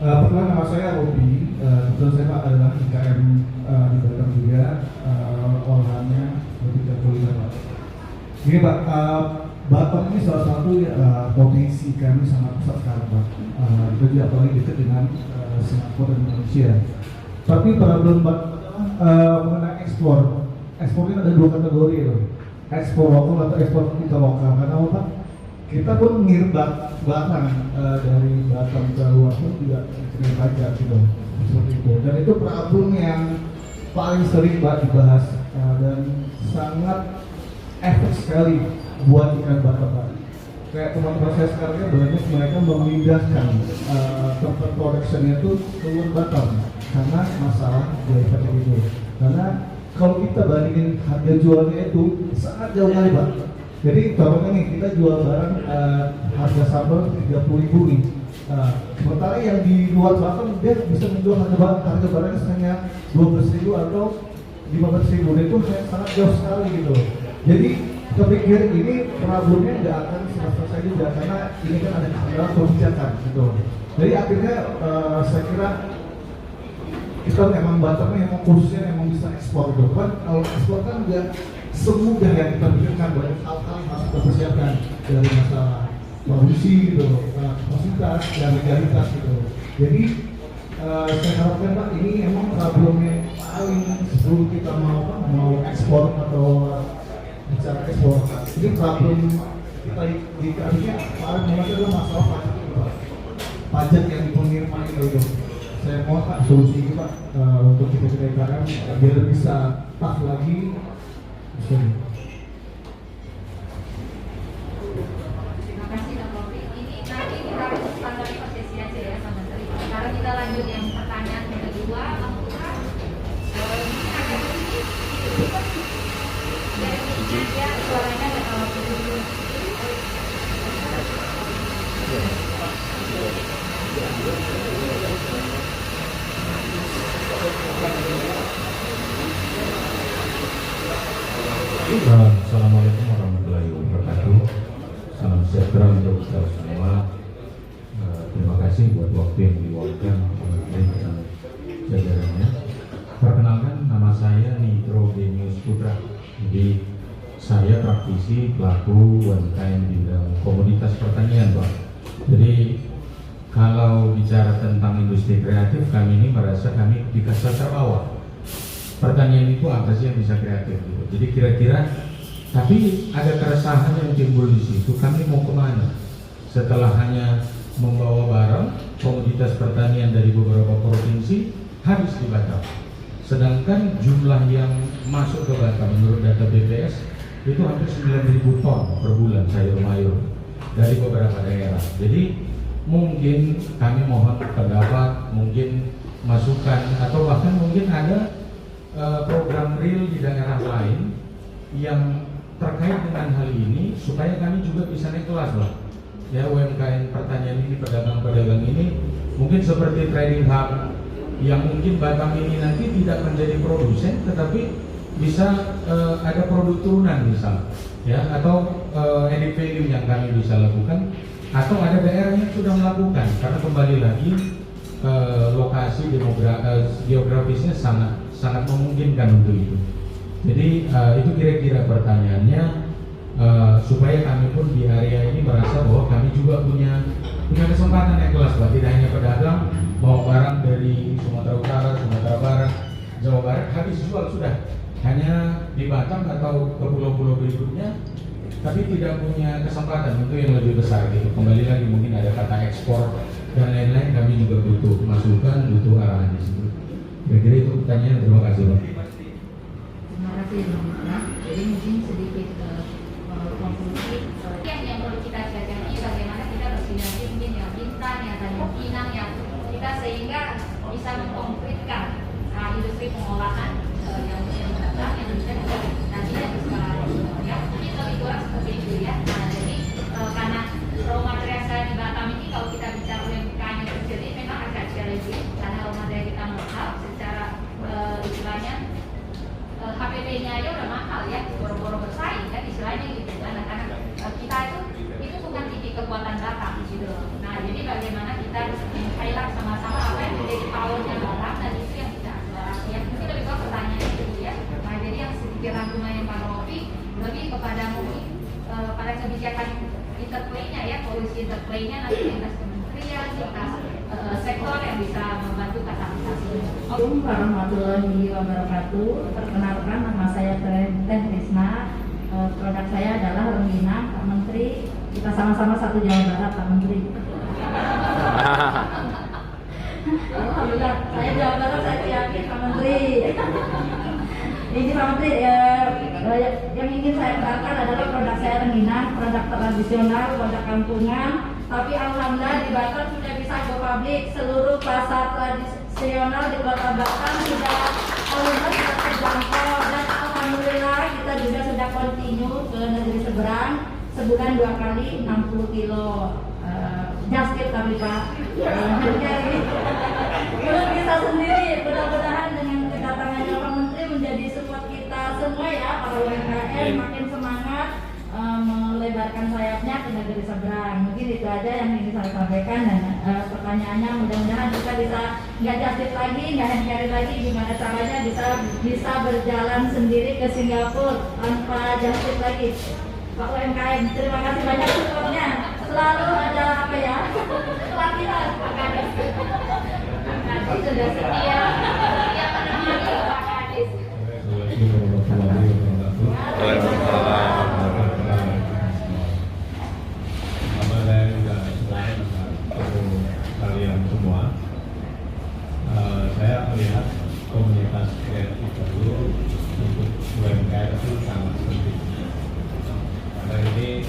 Perkenalkan nama saya Robi, kebetulan saya Pak adalah IKM di Batam juga, olahannya lebih ke kuliner Pak. Gini Pak, Batam ini salah satu potensi kami sangat besar sekarang Pak. Kita juga apalagi dekat dengan Singapura dan Malaysia. Tapi problem Batam mengenai ekspor, ekspor ini ada dua kategori loh, ekspor lokal atau ekspor kita lokal. Karena apa Pak? Kita pun ngirim barang dari Batam ke luar pun juga kirim pajak gitu, seperti itu. Dan itu problem yang paling sering Pak dibahas dan sangat efek sekali buat ikan Batam Pak. Kayak teman-teman saya sekarang kan banyak mereka memindahkan tempat produksinya itu ke luar Batam karena masalah biaya pajak itu. Karena kalau kita bandingin harga jualnya itu sangat jauh kali Pak. Jadi contohnya nih, kita jual barang harga sambal 30.000 nih. Sementara yang di luar Batam dia bisa menjual harga barangnya hanya 12.000 atau 15.000. Itu sangat jauh sekali gitu. Jadi kita pikir ini problemnya nggak akan selesai juga karena ini kan ada kendala kebijakan gitu. Jadi akhirnya saya kira kita memang Batamnya memang khususnya memang bisa ekspor gitu kan. Kalau ekspor kan nggak semudah yang kita pikirkan, banyak hal-hal yang harus kita persiapkan dari masalah produksi gitu, kapasitas dan legalitas gitu. Jadi saya harapkan Pak ini emang problemnya paling sebelum kita mau ekspor atau bicara ekspor. Ini problem kita di akhirnya paling banyak adalah masalah pajak itu Pak. Pajak yang di pengiriman itu. Saya mohon Pak solusi ini Pak untuk kita IKM biar bisa tough lagi. Terima kasih Bang Robi. Ini nanti kita standar prosesi aja ya sama Menteri. Sekarang kita lanjut yang pertanyaan yang kedua, Bang Putra. Ini agak sedikit dari ya suaranya nggak terlalu sedikit. Assalamualaikum warahmatullahi wabarakatuh. Salam sejahtera untuk kita semua. Terima kasih buat waktu yang diluangkan oleh jajarannya. Perkenalkan, nama saya Nitro Genius Putra. Jadi saya praktisi pelaku UMKM di bidang komoditas pertanian, Pak. Jadi kalau bicara tentang industri kreatif, kami ini merasa kami di kasta terbawah. Pertanian itu apa sih yang bisa kreatif gitu. Jadi kira-kira tapi ada keresahan yang timbul di situ. Kami mau kemana? Setelah hanya membawa barang komoditas pertanian dari beberapa provinsi habis di Batam. Sedangkan jumlah yang masuk ke Batam menurut data BPS itu hampir 9.000 ton per bulan sayur mayur dari beberapa daerah. Jadi mungkin kami mohon pendapat, mungkin masukan atau bahkan mungkin ada program real di daerah lain yang terkait dengan hal ini supaya kami juga bisa naik kelas Pak. Ya UMKM pertanian ini, pedagang-pedagang ini mungkin seperti trading hub yang mungkin Batam ini nanti tidak menjadi produsen tetapi bisa ada produk turunan misal ya atau added value yang kami bisa lakukan atau ada daerah yang sudah melakukan karena kembali lagi lokasi geografisnya sangat memungkinkan untuk itu. Jadi itu kira-kira pertanyaannya supaya kami pun di area ini merasa bahwa kami juga punya kesempatan yang kelas Pak. Tidak hanya pedagang bawa barang dari Sumatera Utara, Sumatera Barat, Jawa Barat habis jual sudah hanya di Batam atau ke pulau-pulau berikutnya, tapi tidak punya kesempatan untuk yang lebih besar gitu. Kembali lagi mungkin ada kata ekspor dan lain-lain, kami juga butuh masukan, butuh arahan di situ. Kira-kira itu pertanyaan. Terima kasih Pak. Terima kasih Bang Putra. Jadi mungkin sedikit konklusi yang perlu kita jajaki bagaimana kita bersinergi mungkin yang Bintan, yang Tanjung Pinang, yang kita sehingga bisa mengkonkretkan industri pengolahan yang datang yang bisa nantinya berskala ya mungkin lebih kurang seperti itu ya. Nah jadi karena raw material saya di Batam ini kalau kita bicara UMKM yang kecil ini memang agak challenging karena raw material kita mahal secara istilahnya HPP-nya aja udah mahal ya, boro-boro bersaing kan istilahnya gitu kan. Karena kita itu bukan titik kekuatan Batam gitu. Nah jadi bagaimana kita highlight sama-sama lainnya nanti lintas kementerian, lintas sektor yang bisa membantu katalisasinya. Assalamualaikum warahmatullahi wabarakatuh. Perkenalkan, nama saya Teh Risna. Produk saya adalah rengginang, Pak Menteri. Kita sama-sama satu Jawa Barat, Pak Menteri. Alhamdulillah, saya Jawa Barat, saya yakin Pak Menteri. Ini Pak Menteri, yang ingin saya kenalkan adalah produk saya rengginang, produk tradisional, produk kampungan. Tapi alhamdulillah di Batam sudah bisa go public, seluruh pasar tradisional di Kota Batam sudah alhamdulillah terjangkau, dan alhamdulillah kita juga sudah continue ke negeri seberang sebulan 2 kali 60 kilo. Just tip tapi Pak, jadi belum bisa sendiri. Mudah-mudahan dengan kedatangannya Pak Menteri menjadi support kita semua ya, para UMKM makin semangat melebarkan sayapnya ke negeri seberang. Mungkin itu aja yang ingin saya sampaikan, dan pertanyaannya mudah-mudahan kita bisa nggak just tip lagi, nggak hand carry lagi, gimana caranya bisa berjalan sendiri ke Singapura tanpa just tip lagi. Pak UMKM, terima kasih banyak supportnya. Selalu ada apa ya? Pelatihan. Kadis sudah setia menemani Pak Kadis. Saya juga senang ketemu kalian semua. Saya melihat komunitas kreatif itu untuk UMKM itu sangat penting. Karena ini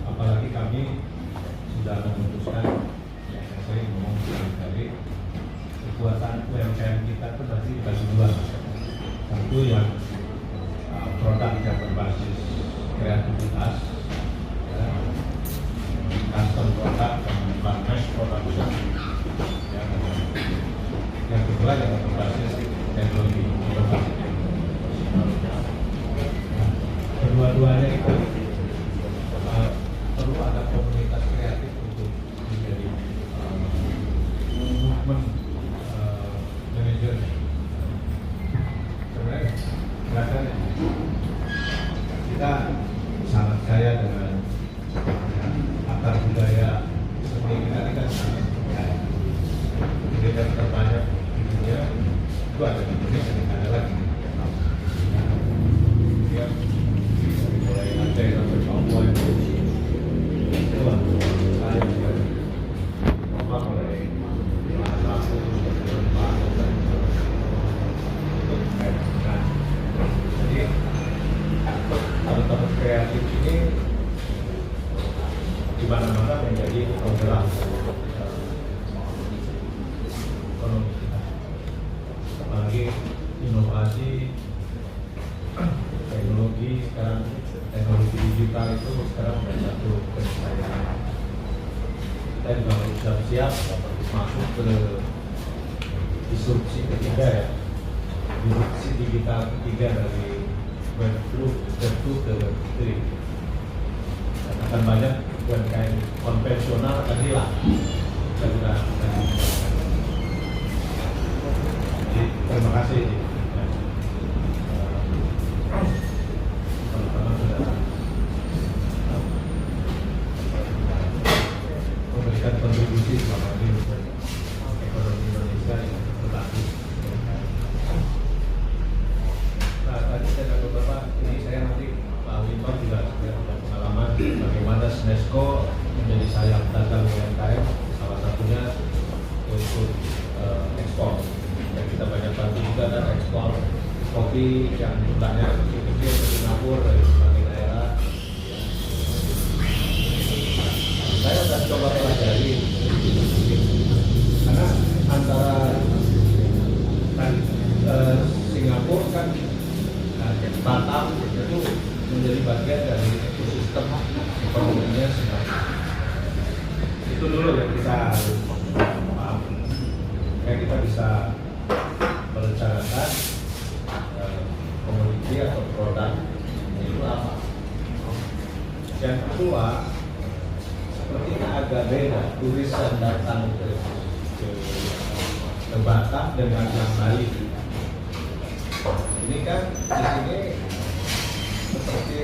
apalagi kami sudah memutuskan, yang saya sering ngomong sekali-kali, kekuatan UMKM kita itu pasti dibagi dua. Satu yang produk yang berbasis kreativitas, ya, custom produk dan bukan mass production, ya. Yang kedua yang berbasis teknologi, inovasi teknologi. Kedua-duanya itu perlu ada komunitas kreatif untuk menjadi movement manager. Sebenarnya kelihatannya kita sangat kaya dengan akar budaya seni kita, ini kan sangat kaya. Budaya terbanyak di dunia itu ada di Indonesia, tidak ada lagi. Ya, dari mulai Aceh sampai Papua itu itulah saya juga mulai satu berempat untuk kaitan. Jadi teman-teman kreatif ini di mana-mana menjadi penggerak ekonomi kita. Apalagi inovasi teknologi sekarang, teknologi digital itu sekarang sudah satu keniscayaan. Kita juga harus siap-siap masuk ke disrupsi ketiga ya, disrupsi digital ketiga dari Web 2 ke Web 3. Dan akan banyak UMKM konvensional akan hilang. Kita sudah jadi, terima kasih. Teman-teman sudah memberikan kontribusi selama ini untuk ekonomi Indonesia yang berlaku. Nah, tadi saya ada beberapa, ini saya nanti Pak Wimar juga punya pengalaman bagaimana SNESCO menjadi sayap dagang UMKM, salah satunya untuk ekspor. Dan kita banyak bantu juga dan ekspor kopi yang jumlahnya kecil ke Singapura dari berbagai daerah. Saya sudah coba pelajari, karena antara Singapura kan Batam itu menjadi bagian dari ekosistem ekonominya Singapura. Itu dulu yang kita harus paham. Kayak kita bisa merencanakan komoditi atau produk itu apa. Yang kedua, sepertinya agak beda turis yang datang ke Batam dengan yang Bali. Ini kan di sini seperti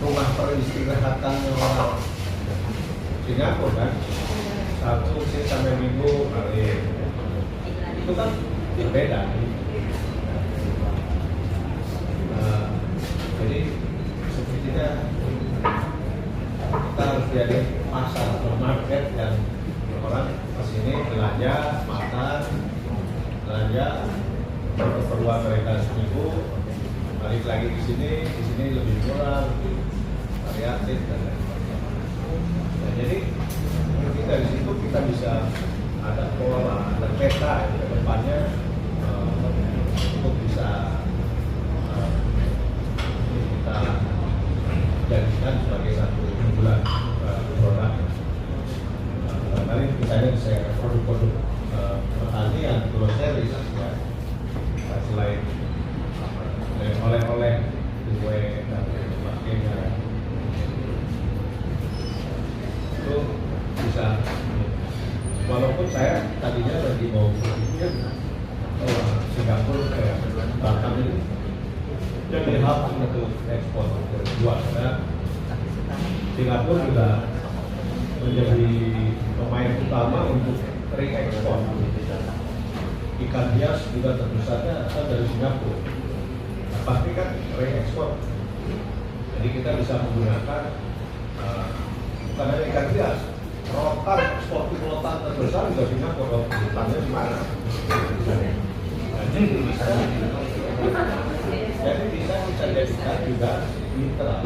rumah peristirahatan orang Singapura kan, Sabtu sampai Minggu kali itu kan berbeda. Jadi sepertinya kita harus jadi pasar atau market yang orang kesini belanja makan, belanja keperluan mereka seminggu, balik lagi di sini lebih murah, lebih variatif dan lain-lain. Nah, jadi mungkin dari situ kita bisa ada pola, ada peta ke depannya untuk bisa kita jadikan sebagai satu unggulan produk. Kali misalnya saya produk-produk petani yang groceries ya, selain oleh-oleh, kue dan sebagainya, itu bisa. Walaupun saya tadinya lagi mau berpikir Singapura kayak Batam ini jadi hub untuk ekspor ke luar, karena Singapura juga menjadi pemain utama untuk re-ekspor. Ikan hias juga terbesarnya asal dari Singapura. Nah, pasti kan re-ekspor. Jadi kita bisa menggunakan bukan hanya ikan hias, rotan, ekspor rotan terbesar juga Singapura. Rotannya di mana? Jadi bisa kita jadikan juga mitra.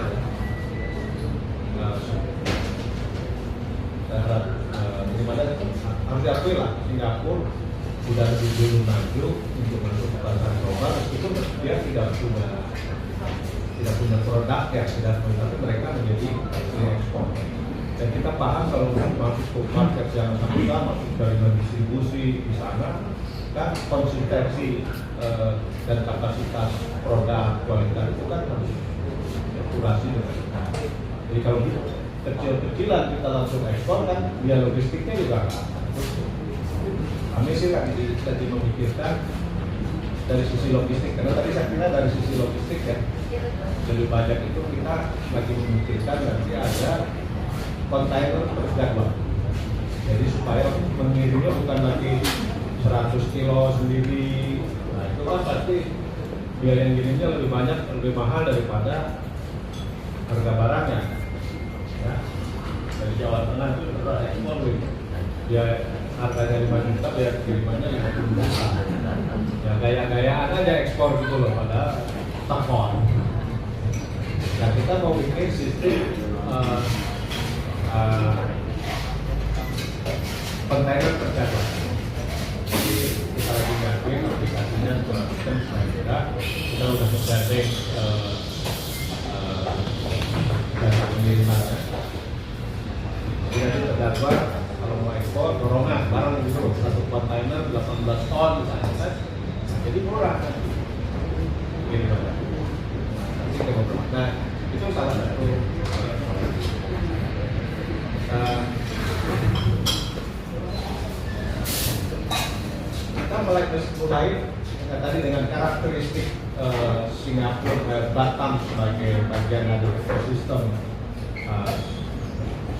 Gimana harus diakui lah, Singapura sudah lebih dulu maju untuk masuk ke pasar global, meskipun dia tidak punya produk ya, tapi mereka menjadi ekspor. Dan kita paham kalau masuk ke market yang sama, masuk dari distribusi di sana, kan konsistensi dan kapasitas produk kualitas itu kan harus kurasi dengan kita. Jadi kalau kecil-kecilan kita langsung ekspor kan, biaya logistiknya juga kami sih kan jadi memikirkan dari sisi logistik, karena tadi saya kira dari sisi logistik ya lebih banyak itu kita lagi memikirkan nanti ada kontainer berjadwal. Jadi supaya mengirimnya bukan lagi 100 kilo sendiri, nah itu kan pasti biaya yang kirimnya lebih banyak, lebih mahal daripada harga barangnya. Ya, dari Jawa Tengah itu ekspor dia harganya 5 juta, biaya kirimannya 50 juta. Ya gaya-gayaan aja ekspor gitu loh, pada tekon. Nah kita mau bikin sistem kontainer terjadwal. Jadi kita lagi ngapain aplikasinya segala macam, saya kira kita udah menggandeng jasa pengirimannya. Jadi nanti terjadwal kalau mau ekspor dorongan barang gitu, satu kontainer 18 ton misalnya kan, jadi murah kan. Gimana? Nah itu salah satu. Kita mulai tadi dengan karakteristik Singapura, Batam sebagai bagian dari ekosistem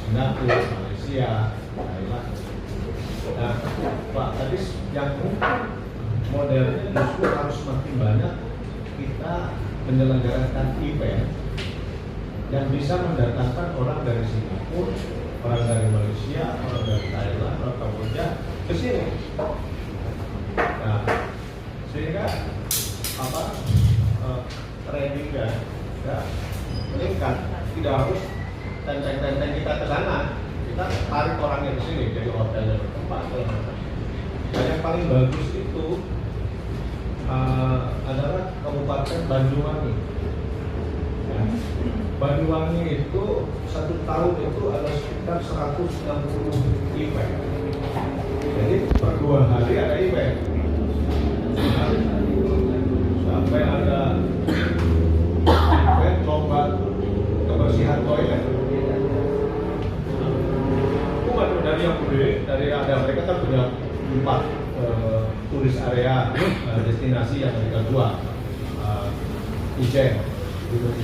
Singapura, Malaysia, Thailand. Nah, Pak, tadi yang modelnya justru harus semakin banyak kita menyelenggarakan event yang bisa mendatangkan orang dari Singapura, orang dari Malaysia, orang dari Thailand, orang Kamboja ke sini. Nah, sehingga tradingnya ya, meningkat. Tidak harus tenteng-tenteng kita ke sana, kita tarik orangnya ke sini, jadi hotelnya bertempat. Dan yang paling bagus itu adalah Kabupaten Banyuwangi. Ya. Banyuwangi itu 1 tahun itu ada sekitar 160 event. Jadi per 2 hari ada event. Sampai ada event lomba kebersihan toilet. Bukan dari yang gede, dari ada mereka kan punya 4 turis area destinasi yang mereka jual. Ijen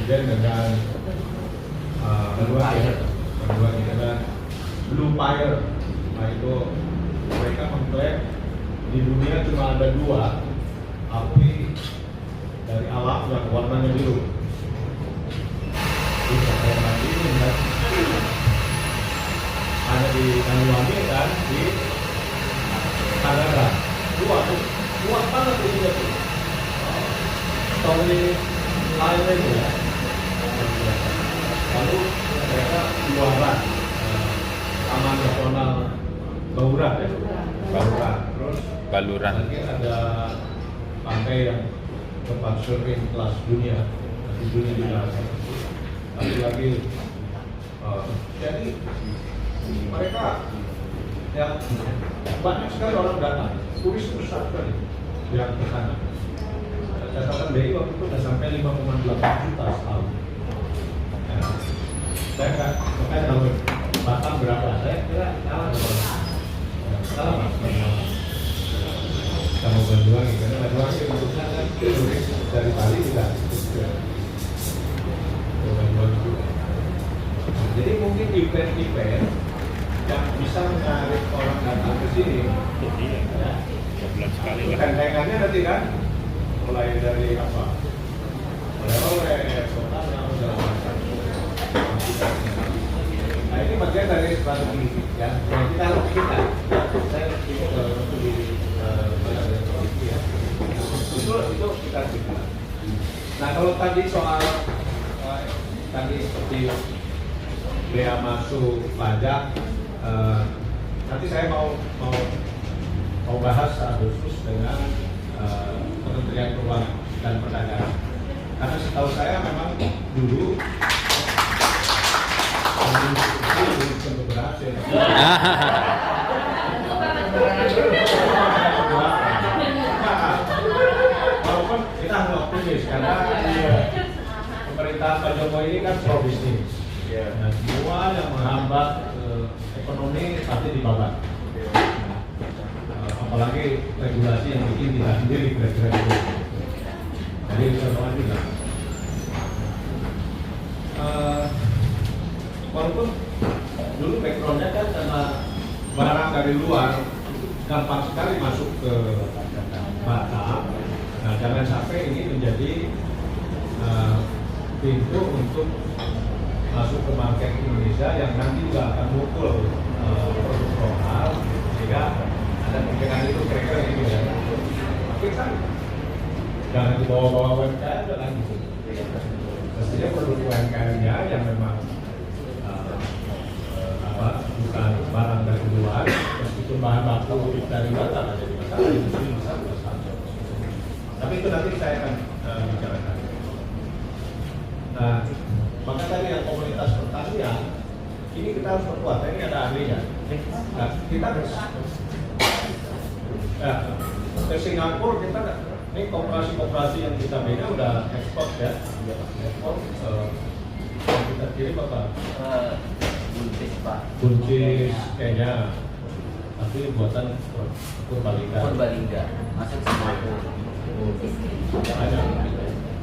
dengan kedua kita ada Blue Fire. Nah itu mereka mengklaim di dunia cuma ada 2 api dari alam yang warnanya biru. Di yang tadi ini kan ada di Banyuwangi dan di Kanada. Kuat banget itu tuh. Story lainnya itu ya. Lalu mereka juara Taman Nasional Baluran ya. Terus Baluran. lagi ada pantai yang tempat surfing kelas dunia di dunia juga. Lagi jadi mereka yang banyak sekali orang datang, turis besar sekali yang ke sana. Catatan BI waktu itu sudah sampai 5,8 juta setahun. Ya. Saya nggak, makanya tahu Batam berapa? Saya kira salah mas. Sama Banyuwangi, karena Banyuwangi bentuknya kan turis dari Bali tidak ke Banyuwangi juga. Jadi mungkin event-event yang bisa menarik orang datang ke sini. Ya. Tendengannya nanti kan, mulai dari apa? Oleh-oleh, kotanya, segala macam. Nah ini bagian dari strategi ya. Yang kita lakukan. Saya untuk di ya. Itu kita lakukan. Nah kalau tadi soal tadi seperti bea masuk pajak, nanti saya mau bahas Agustus dengan Kementerian Keuangan dan Perdagangan. Karena setahu saya memang dulu belum berhasil. Walaupun kita harus optimis karena pemerintahan Pak Jokowi ini kan pro bisnis. Nah, semua yang menghambat ekonomi pasti dibabat. Apalagi regulasi yang bikin kita sendiri kira-kira itu. Jadi contohnya juga. Walaupun dulu backgroundnya kan karena barang dari luar gampang sekali masuk ke Batam. Nah, jangan sampai ini menjadi pintu untuk masuk ke market Indonesia yang nanti juga akan mukul produk lokal, sehingga ada kemungkinan itu kira-kira ini ya. Tapi kan jangan dibawa-bawa UMKM kan gitu. Mestinya produk UMKM-nya yang memang bukan barang dari luar, meskipun bahan baku dari Batam ada di masalah industri masalah. Tapi itu nanti saya akan bicarakan. Nah, maka tadi yang komunitas pertanian ini kita harus perkuat. Ini ada ahlinya. Nah, kita harus ke Singapura kita ini koperasi-koperasi yang kita bina udah ekspor ya, ekspor yang kita kirim apa? Buncis Pak. Buncis Kenya, tapi buatan Purbalingga. Masuk Singapura. Ada.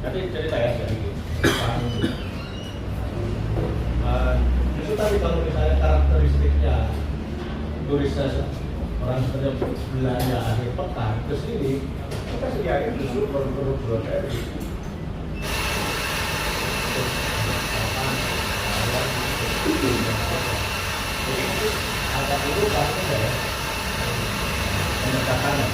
Tapi cerita ya sedikit. Itu tadi kalau misalnya karakteristiknya turisnya orang sekedar belanja akhir pekan ke sini, kita sediain justru produk-produk browseri. Harga itu pasti ya pendekatannya.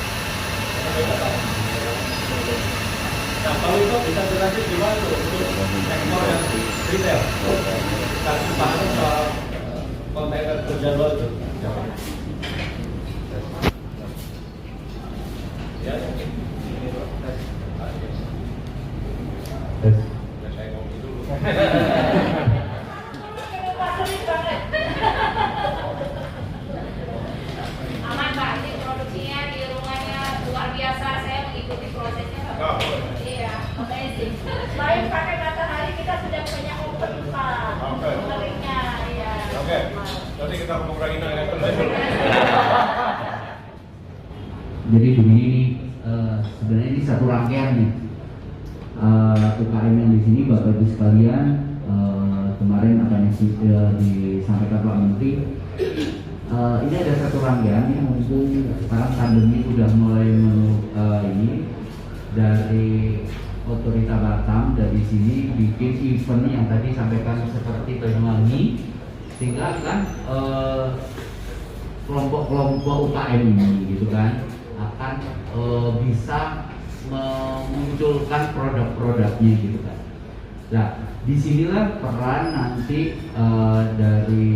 Nah kalau itu bisa berlanjut gimana tuh untuk sektor yang retail? Kasih paham soal kontainer terjadwal itu. Ya, saya ngomong dulu. Aman Pak, ini produksinya di rumahnya luar biasa. Saya mengikuti prosesnya Pak. Iya, amazing. Selain pakai matahari, kita sudah punya oven Pak. Menariknya, iya. Oke, nanti kita ngomong lagi nanya. Jadi begini nih, sebenarnya ini satu rangkaian nih UKM yang di sini Bapak Ibu sekalian kemarin apa yang disampaikan Pak Menteri, ini ada satu rangkaian yang mumpung sekarang pandemi udah mulai ini dari Otorita Batam dari sini bikin event yang tadi sampaikan seperti Banyuwangi, sehingga kan kelompok-kelompok UKM ini gitu kan akan bisa memunculkan produk-produknya gitu kan. Nah, disinilah peran nanti dari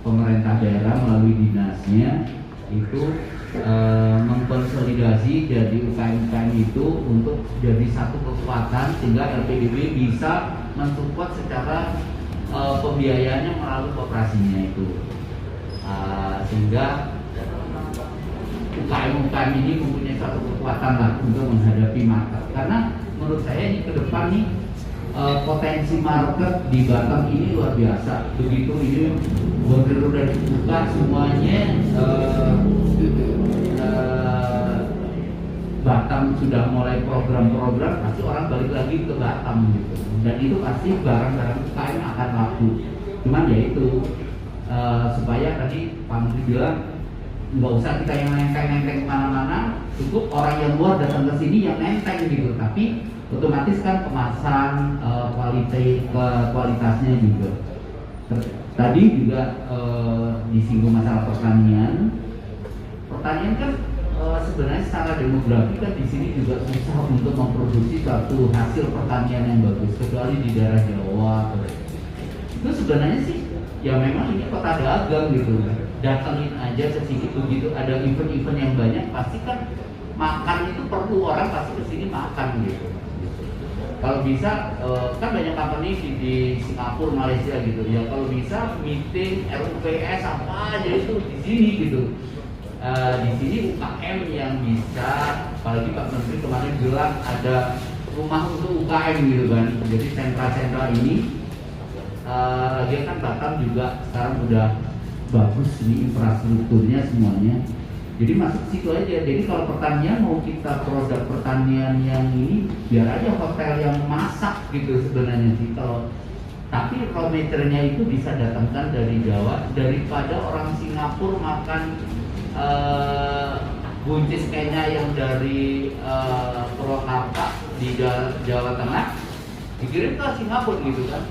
pemerintah daerah melalui dinasnya itu mengkonsolidasi jadi UKM-UKM itu untuk jadi satu kekuatan sehingga LPDB bisa mensupport secara pembiayaannya melalui koperasinya itu, sehingga UKM-UKM ini mempunyai satu kekuatan lah untuk menghadapi market. Karena menurut saya ini ke depan nih potensi market di Batam ini luar biasa. Begitu ini border udah dibuka semuanya, Batam sudah mulai program-program, pasti orang balik lagi ke Batam gitu. Dan itu pasti barang-barang UKM akan laku. Cuman ya itu supaya tadi Pak Menteri bilang nggak usah kita yang nenteng-nenteng kemana-mana, cukup orang yang luar datang ke sini yang nenteng gitu. Tapi otomatis kan kemasan, kualitasnya juga. Tadi juga disinggung masalah pertanian. Pertanian kan sebenarnya secara demografi kan di sini juga susah untuk memproduksi satu hasil pertanian yang bagus, kecuali di daerah Jawa. Itu sebenarnya sih ya memang ini kota dagang gitu. Datangin aja ke sini begitu ada event-event yang banyak, pasti kan makan itu perlu, orang pasti ke sini makan gitu. Kalau bisa kan banyak company di Singapura, Malaysia gitu ya. Kalau bisa meeting RUPS apa aja itu di sini gitu. Di sini UKM yang bisa, apalagi Pak Menteri kemarin bilang ada rumah untuk UKM gitu kan. Jadi sentra-sentra ini lagi kan Batam juga sekarang udah bagus ini infrastrukturnya semuanya. Jadi masuk situ aja. Jadi kalau pertanian mau kita produk pertanian yang ini biar aja hotel yang masak gitu sebenarnya sih. Kalau tapi raw materialnya itu bisa datangkan dari Jawa, daripada orang Singapura makan buncis kayaknya yang dari Purwakarta di Jawa Tengah dikirim ke Singapura gitu kan.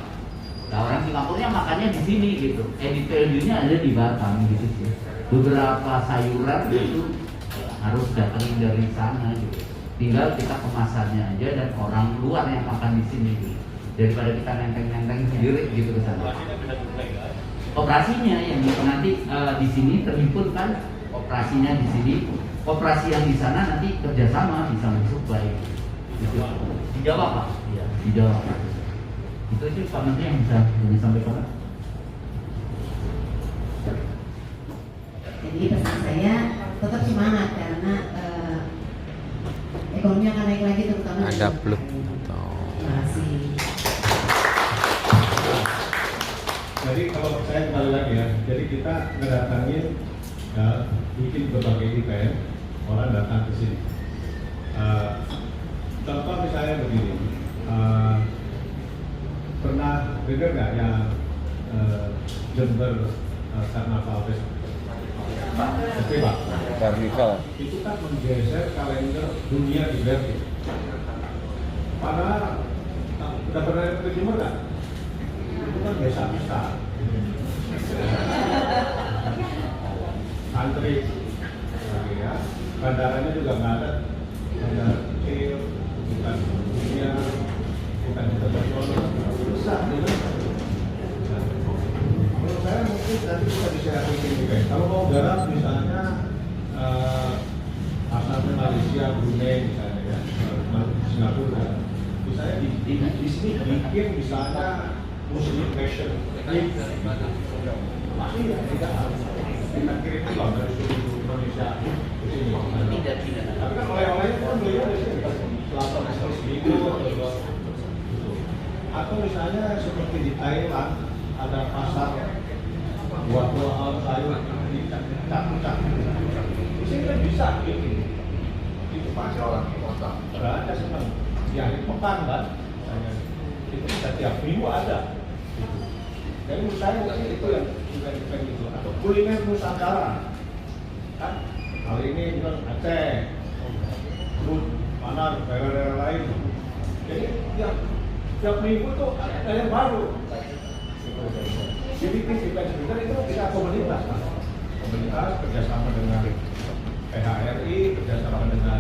Nah orang Singapurnya makannya di sini gitu. Added value-nya ada di Batam gitu sih. Beberapa sayuran itu harus datangin dari sana gitu. Tinggal kita kemasannya aja dan orang luar yang makan di sini gitu. Daripada kita nenteng-nenteng sendiri gitu ke sana. Operasinya yang nanti di sini terhimpun kan, operasinya di sini, operasi yang di sana nanti kerjasama bisa mensuplai. Gitu. Di Jawa Pak? Iya, di Jawa Pak. Itu sih Pak Menteri yang bisa disampaikan. Jadi pesan saya tetap semangat karena ekonomi akan naik lagi terutama ada blok. Terima kasih. Jadi kalau saya kembali lagi ya, jadi kita ngedatangin ya, bikin berbagai event, orang datang ke sini. Contoh misalnya begini, pernah dengar nggak yang Jember Carnaval Festival? Festival. Karnival. Itu kan menggeser kalender dunia di Berlin. Padahal udah pernah ke Jember nggak? Itu kan biasa-biasa. Antri, ya. Bandaranya juga nggak ada. Bandara kecil, bukan dunia, bukan internasional, besar gitu. Menurut saya mungkin nanti kita bisa bikin juga. Kalau mau garap misalnya asalnya Malaysia, Brunei misalnya ya, Singapura, misalnya di sini bikin misalnya Muslim fashion, masih ya tidak harus kita kirim pulang dari seluruh Indonesia ke sini. Tapi kan oleh-olehnya kan beliau di sini, selatan seminggu atau misalnya seperti di Thailand ada pasar buah-buahan sayur dicak-cak. Di sini kan bisa gitu. Itu pasti orang kota. Ada senang. Di akhir pekan kan, itu setiap minggu ada. Jadi menurut saya mungkin itu yang event itu atau kuliner Nusantara kan kali ini bukan Aceh, terus mana daerah-daerah lain. Jadi tiap minggu tuh ada yang baru. Jadi event sebenarnya itu kita komunitas, kan? Komunitas kerjasama dengan PHRI, kerjasama dengan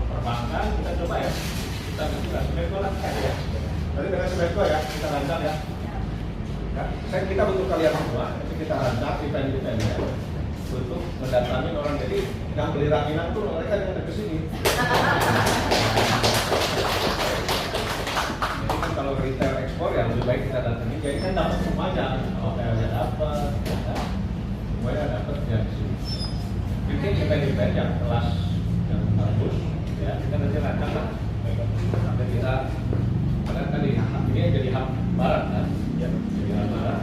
perbankan, kita coba ya. Kita juga Smeko lah ya. Tadi dengan Smeko ya, kita rancang ya. Kita butuh kalian semua, nanti kita rancang event-eventnya untuk mendatangi orang. Jadi yang beli ranginan tuh mereka yang ke sini. Jadi kan kalau retail ekspor ya lebih baik kita datangi. Jadi kan dapat semuanya, hotelnya dapat, semuanya dapat ya di sini. Bikin event-event yang kelas yang bagus, ya kita nanti rancang lah. Sampai kita karena tadi ini jadi hub barat kan, ya jadi hub barat.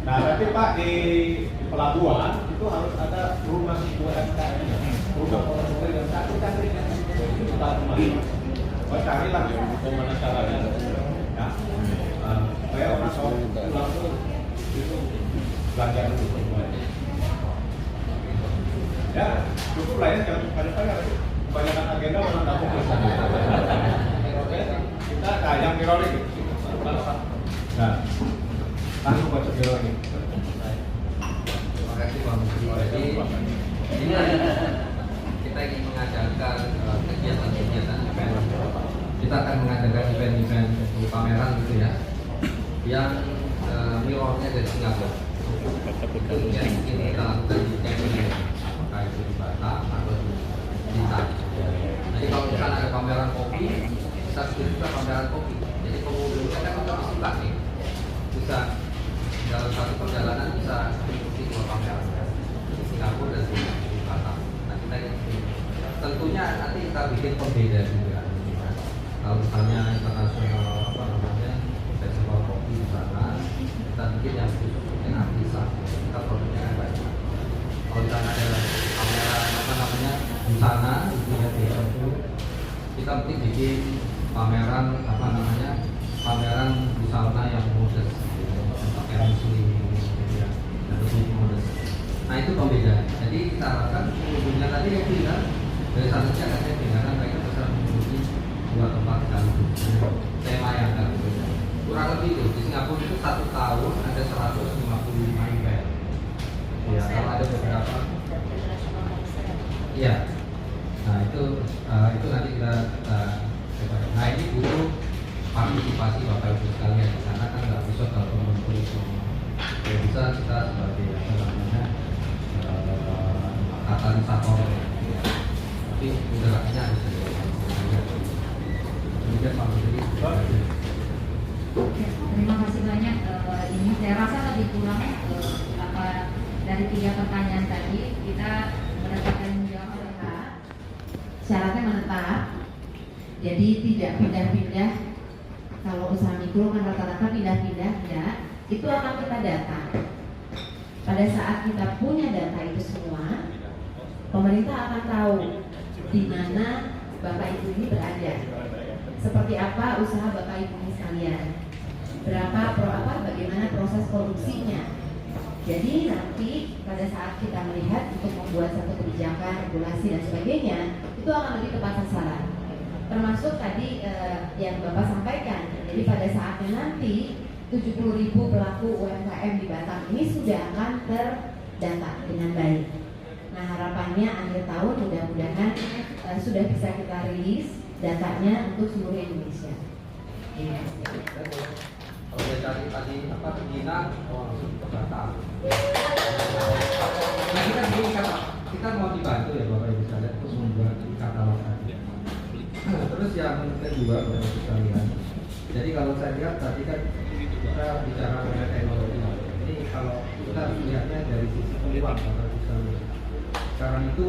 Nah, tapi Pak di pelabuhan itu harus ada rumah UMKM, rumah orang yang satu cari kita kemarin. Carilah bagaimana caranya, ya. Supaya orang kalau pulang tuh itu belajar dulu semuanya. Ya, cukup lah ya, jangan banyak-banyak lagi. Kebanyakan agenda orang tak fokus. Kita yang mirror ini. Nah, langsung baca mirror ini. Terima kasih Pak Menteri. Jadi ini kita ingin mengadakan kegiatan-kegiatan event. Kita akan mengadakan event-event pameran gitu ya, yang mirrornya dari Singapura. Kemudian mungkin kita lakukan di Jakarta, apakah itu di Batam atau di Bali. Jadi kalau misalnya ada pameran kopi, kita bikin juga pameran kopi. Jadi pengunjungnya kan kita suka nih, bisa dalam satu perjalanan bisa mengikuti dua pameran di Singapura dan di Batam. Nah kita tentunya nanti kita bikin pembeda juga. Kalau misalnya internasional apa namanya festival kopi di sana, kita bikin yang khusus mungkin artisan. Kita produknya kan banyak. Kalau misalnya ada pameran apa namanya busana itu ya itu kita mungkin bikin pameran apa namanya pameran busana yang modern pakai muslim gitu ya, dan lebih modern. Nah itu pembeda. Jadi kita harapkan pengunjungnya tadi yang bilang dari sana saja ada dengan mereka bisa mengunjungi dua tempat sekaligus. Tema yang akan berbeda. Kurang lebih itu di Singapura itu 1 tahun ada 155 event. Ya kalau ada beberapa. Iya. Nah itu nanti kita nah ini butuh partisipasi Bapak Ibu sekalian karena kan nggak bisa kalau mengumpul semua. Ya bisa kita sebagai apa namanya katalisator. Ya. Tapi udahnya harus kemudian Pak Menteri. Terima kasih banyak. Ini saya rasa lebih kurang dari 3 pertanyaan tadi kita mendapatkan jawaban. Syaratnya menetap, jadi tidak pindah-pindah. Kalau usaha mikro kan rata-rata pindah-pindah ya, itu akan kita data. Pada saat kita punya data itu semua, pemerintah akan tahu di mana Bapak Ibu ini berada, seperti apa usaha Bapak Ibu ini sekalian, bagaimana proses produksinya. Jadi nanti pada saat kita melihat untuk membuat satu kebijakan, regulasi dan sebagainya, itu akan lebih tepat sasaran. Termasuk tadi yang Bapak sampaikan. Jadi pada saatnya nanti 70.000 pelaku UMKM di Batam ini sudah akan terdata dengan baik. Nah harapannya akhir tahun mudah-mudahan sudah bisa kita rilis datanya untuk seluruh Indonesia. Ya. Kalau dia cari tadi apa Pinang, langsung ke Batam. Nah kita begini kan, kita mau dibantu ya Bapak Ibu sekalian terus membuat katalog tadi. Terus yang kedua Bapak Ibu sekalian. Jadi kalau saya lihat tadi kan kita bicara mengenai teknologi. Ini kalau kita lihatnya dari sisi peluang Bapak Ibu sekalian. Sekarang itu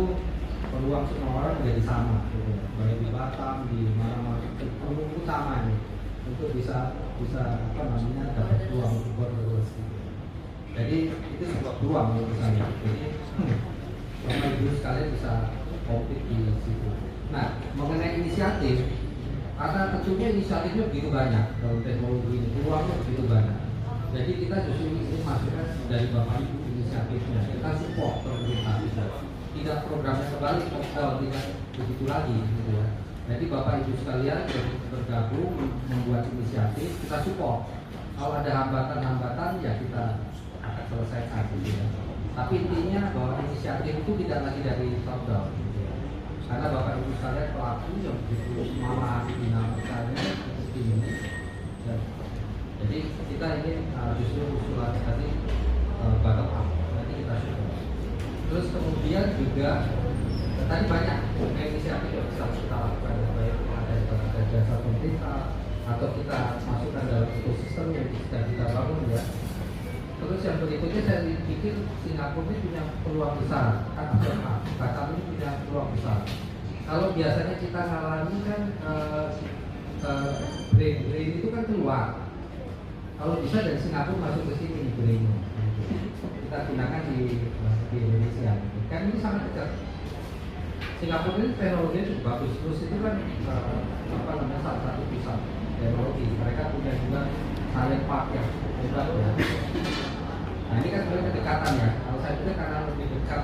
peluang semua orang menjadi sama, gitu. Baik di Batam, di mana-mana peluang utama ini untuk bisa apa namanya dapat peluang buat regulasi. Jadi itu sebuah peluang menurut saya. Jadi Bapak Ibu sekalian bisa komplit di situ. Nah, mengenai inisiatif, karena tentunya inisiatifnya begitu banyak dalam teknologi ini, peluangnya begitu banyak. Jadi kita justru ini masukkan dari Bapak Ibu inisiatifnya, kita support pemerintah bisa. Tidak programnya kembali tidak begitu lagi, gitu ya. Jadi Bapak Ibu sekalian yang bergabung membuat inisiatif, kita support. Kalau ada hambatan-hambatan ya kita akan selesaikan, gitu ya. Tapi intinya bahwa inisiatif itu tidak lagi dari top down, gitu ya. Karena Bapak Ibu sekalian pelaku yang begitu memahami dinamikanya seperti ini. Ya. Jadi kita ini justru usulan tadi bottom up, nanti kita support. Terus kemudian juga tadi banyak inisiatif yang bisa kita lakukan, baik ada jasa pemerintah atau kita masukkan dalam ekosistem yang sedang kita bangun ya. Terus yang berikutnya saya pikir Singapura ini punya peluang besar, kan Batam ini punya peluang besar. Kalau biasanya kita ngalami kan brain itu kan keluar. Kalau bisa dari Singapura masuk ke sini brain kita gunakan di Indonesia. Kan ini sangat dekat. Singapura ini teknologinya cukup bagus. Terus itu kan salah satu pusat teknologi. Mereka punya juga science park yang hebat ya. Nah ini kan sebenarnya kedekatan ya. Kalau saya pikir karena lebih dekat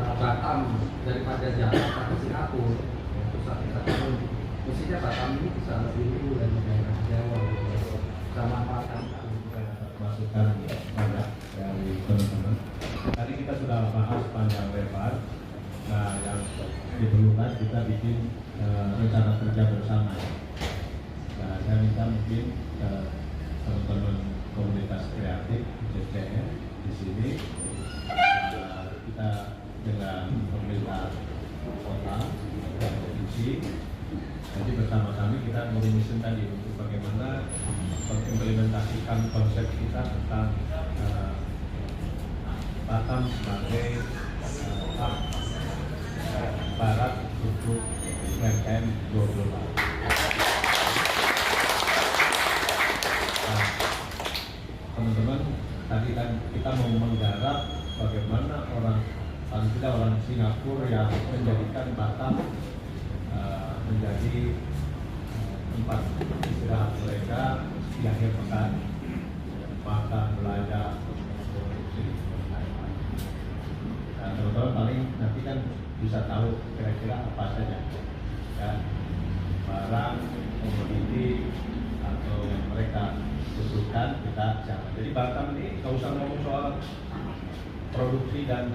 Batam daripada Jakarta ke Singapura, pusat teknologi. Mestinya Batam ini bisa lebih dulu dari daerah Jawa, sama Batam. Masukan banyak dari teman-teman. Tadi kita sudah bahas panjang lebar. Nah, yang diperlukan kita bikin rencana kerja bersama. Nah, saya minta mungkin teman-teman komunitas kreatif JCN di sini kita dengan pemerintah kota dan provinsi, jadi bersama-sama kita merumuskan tadi untuk bagaimana mengimplementasikan konsep kita tentang Batam sebagai barat untuk UMKM global. Nah, teman-teman, tadi kan kita mau menggarap bagaimana orang Singapura yang menjadikan Batam menjadi tempat istirahat mereka di akhir pekan, makan, belajar. Nah, teman-teman paling nanti kan bisa tahu kira-kira apa saja ya, barang, komoditi atau yang mereka butuhkan kita siapkan. Jadi Batam ini nggak usah ngomong soal produksi dan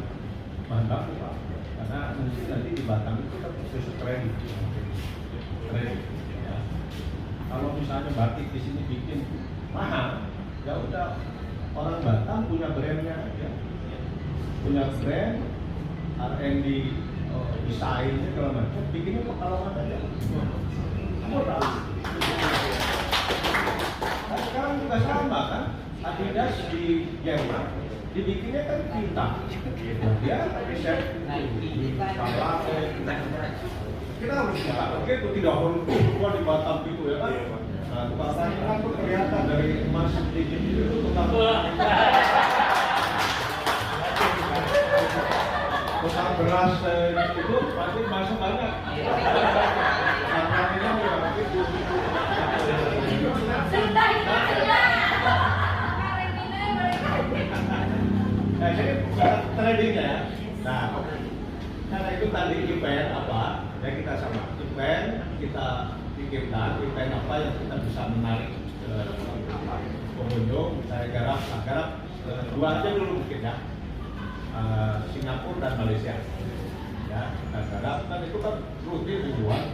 bahan baku Pak, karena nanti di Batam itu kan proses trading ya. Kalau misalnya batik di sini bikin mahal, ya udah orang Batam punya brandnya aja, punya brand R&D desainnya segala macam, bikinnya Pekalongan aja. Murah. Nah, sekarang juga sama kan, Adidas di Jerman dibikinnya kan bintang. Dia riset salah. Kita harus jalan, oke itu tidak perlu di Batam gitu ya kan. Nah, tukang tanya kan tuh kelihatan dari emas sedikit itu tukang beras itu pasti masuk banyak. Karena ini ya itu. Nah, jadi tradingnya. Nah, karena itu tadi event apa? Ya kita sama event kita pikirkan event apa yang kita bisa menarik pengunjung. Saya garap dua aja dulu mungkin ya. Singapura dan Malaysia ya, kita garap kan itu kan rutin dibuat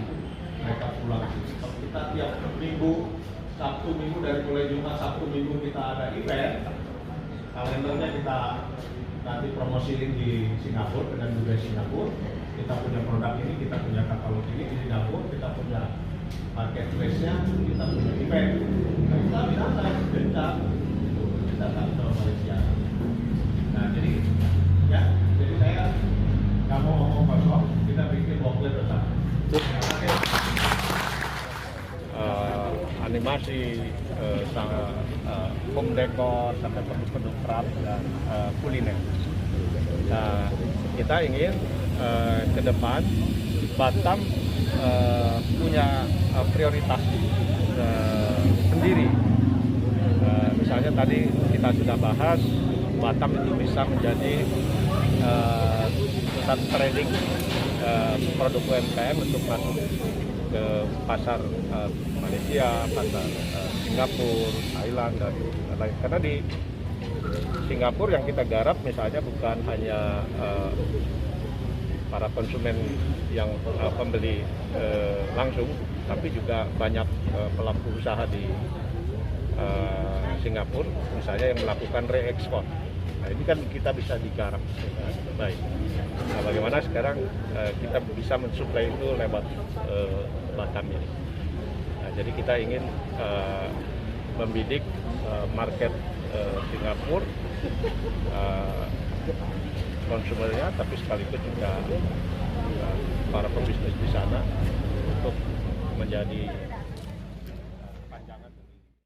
mereka pulang. Kalau kita tiap minggu, Sabtu minggu dari mulai Jumat Sabtu minggu kita ada event, kalendernya kita nanti promosiin di Singapura dengan juga Singapura. Kita punya produk ini, kita punya katalog ini di Singapura, kita punya marketplace-nya, kita punya event. Nah, kita bisa naik jenjang kita akan ke Malaysia. Nah, jadi saya nggak mau ngomong kosong, kita bikin booklet bersama. Animasi, home decor, sampai produk-produk craft dan kuliner. Nah, kita ingin ke depan Batam punya prioritas sendiri. Misalnya tadi kita sudah bahas Batam itu bisa menjadi pusat trading produk UMKM untuk masuk ke pasar Malaysia, pasar Singapura, Thailand dan lain. Karena di Singapura yang kita garap misalnya bukan hanya para konsumen yang pembeli langsung, tapi juga banyak pelaku usaha di Singapura misalnya yang melakukan reekspor. Nah ini kan kita bisa digarap baik. Nah bagaimana sekarang kita bisa mensuplai itu lewat Batam ini. Nah, jadi kita ingin membidik market Singapura, konsumennya, tapi sekaligus juga para pebisnis di sana untuk menjadi